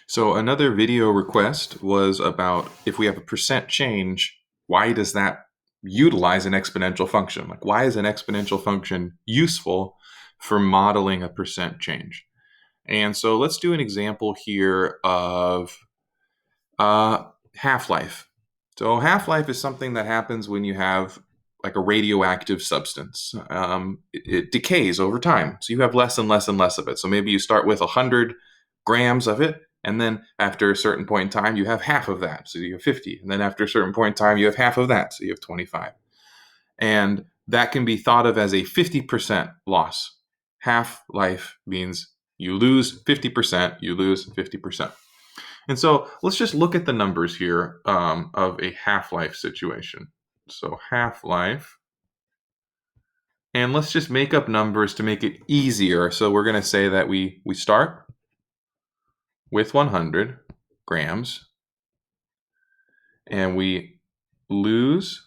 So another video request was about if we have a percent change, why does that utilize an exponential function? Like, why is an exponential function useful for modeling a percent change? And so let's do an example here of half-life. So half-life is something that happens when you have like a radioactive substance. It decays over time. So you have less and less and less of it. So maybe you start with 100 grams of it, and then after a certain point in time, you have half of that. So you have 50. And then after a certain point in time, you have half of that. So you have 25. And that can be thought of as a 50% loss. Half-life means you lose 50%, you lose 50%. And so let's just look at the numbers here of a half-life situation. So half-life, and let's just make up numbers to make it easier. So we're going to say that we start with 100 grams, and we lose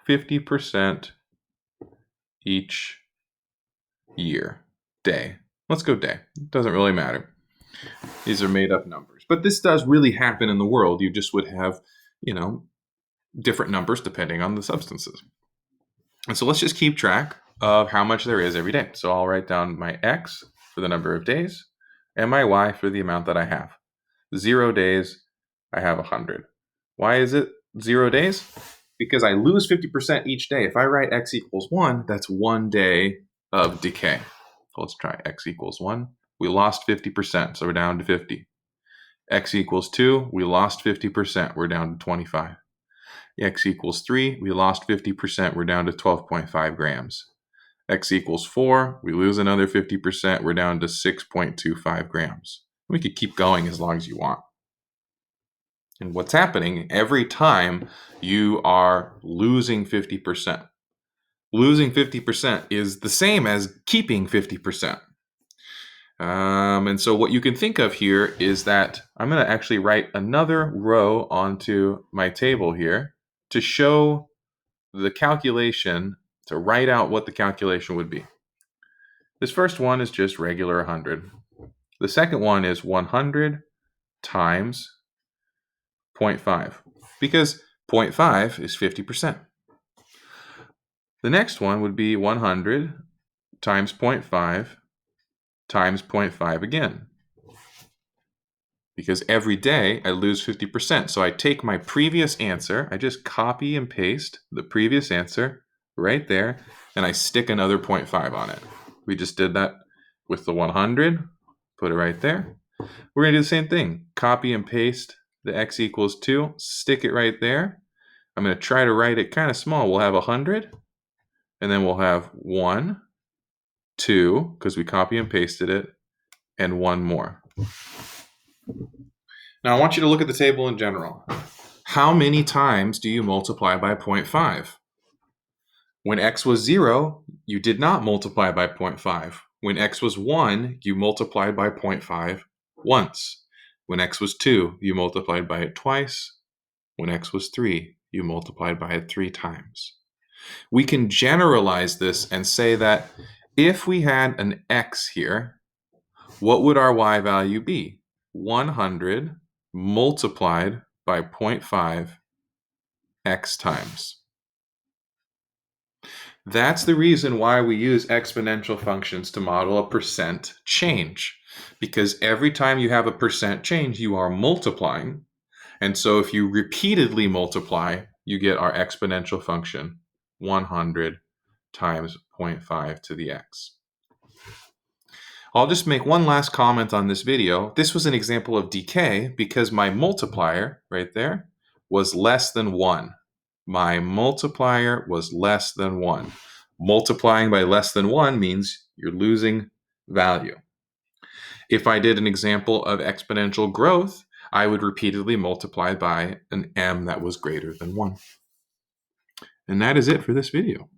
50% each day. Let's go day. It doesn't really matter. These are made up numbers. But this does really happen in the world. You just would have, different numbers depending on the substances. And so let's just keep track of how much there is every day. So I'll write down my X for the number of days and my Y for the amount that I have. 0 days, I have 100. Why is it 0 days? Because I lose 50% each day. If I write X equals 1, that's 1 day of decay. So let's try X equals 1. We lost 50%, so we're down to 50. X equals 2, we lost 50%, we're down to 25. X equals 3, we lost 50%, we're down to 12.5 grams. X equals 4, we lose another 50%, we're down to 6.25 grams. We could keep going as long as you want. And what's happening every time you are losing 50%? Losing 50% is the same as keeping 50%. And so what you can think of here is that I'm going to actually write another row onto my table here to show the calculation, to write out what the calculation would be. This first one is just regular 100. The second one is 100 times 0.5, because 0.5 is 50%. The next one would be 100 times 0.5 times 0.5 again, because every day I lose 50%. So I take my previous answer, I just copy and paste the previous answer right there, and I stick another 0.5 on it. We just did that with the 100, put it right there. We're going to do the same thing. Copy and paste the X equals 2, stick it right there. I'm going to try to write it kind of small. We'll have 100, and then we'll have 1, 2, because we copy and pasted it, and 1 more. Now I want you to look at the table in general. How many times do you multiply by 0.5? When X was 0, you did not multiply by 0.5. When X was 1, you multiplied by 0.5 once. When X was 2, you multiplied by it twice. When X was 3, you multiplied by it 3 times. We can generalize this and say that if we had an X here, what would our Y value be? 100 multiplied by 0.5 X times. That's the reason why we use exponential functions to model a percent change, because every time you have a percent change, you are multiplying. And so if you repeatedly multiply, you get our exponential function, 100 times 0.5 to the x. I'll just make one last comment on this video. This was an example of decay because my multiplier right there was less than 1. My multiplier was less than 1. Multiplying by less than 1 means you're losing value. If I did an example of exponential growth, I would repeatedly multiply by an m that was greater than 1. And that is it for this video.